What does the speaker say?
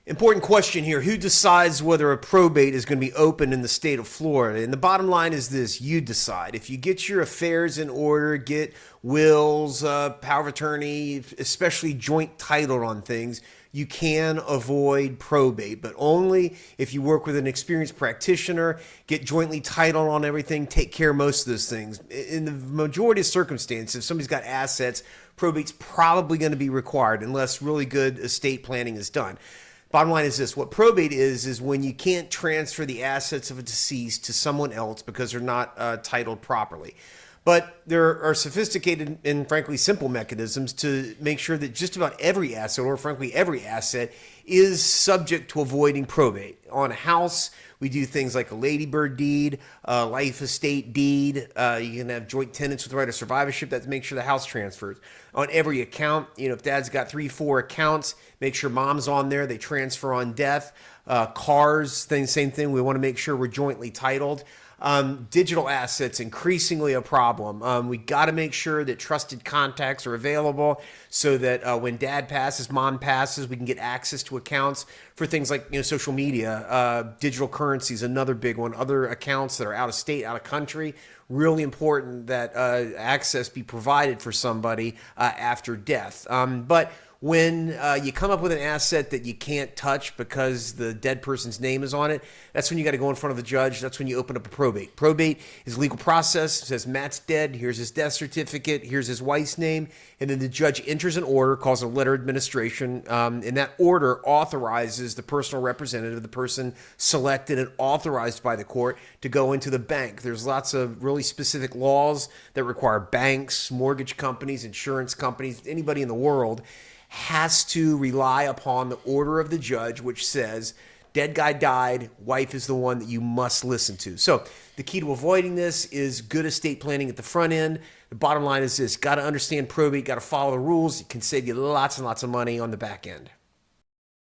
Important question here. Who decides whether a probate is going to be open in the state of Florida? And the bottom line is this: you decide. If you get your affairs in order, get wills, power of attorney, especially joint title on things, you can avoid probate, but only if you work with an experienced practitioner, get jointly titled on everything, take care of most of those things. In the majority of circumstances, if somebody's got assets, probate's probably going to be required unless really good estate planning is done. Bottom line is this: what probate is when you can't transfer the assets of a deceased to someone else because they're not titled properly. But there are sophisticated and frankly simple mechanisms to make sure that just about every asset, or frankly every asset, is subject to avoiding probate. On a house, we do things like a ladybird deed, a life estate deed. You can have joint tenants with the right of survivorship that makes sure the house transfers. On every account, if dad's got 3-4 accounts, make sure mom's on there. They transfer on death. Cars, same thing. We want to make sure we're jointly titled. Digital assets, increasingly a problem. We got to make sure that trusted contacts are available so that when dad passes, mom passes, we can get access to accounts for things like social media. Digital currency is another big one. Other accounts that are out of state, out of country. Really important that access be provided for somebody after death. But when you come up with an asset that you can't touch because the dead person's name is on it, that's when you got to go in front of the judge. That's when you open up a probate. Probate is a legal process. It says Matt's dead. Here's his death certificate. Here's his wife's name. And then the judge enters an order, calls a letter of administration. And that order authorizes the personal representative, the person selected and authorized by the court, to go into the bank. There's lots of really specific laws that require banks, mortgage companies, insurance companies, anybody in the world has to rely upon the order of the judge, which says dead guy died, wife is the one that you must listen to. So the key to avoiding this is good estate planning at the front end. The bottom line is this: got to understand probate, got to follow the rules. It can save you lots and lots of money on the back end.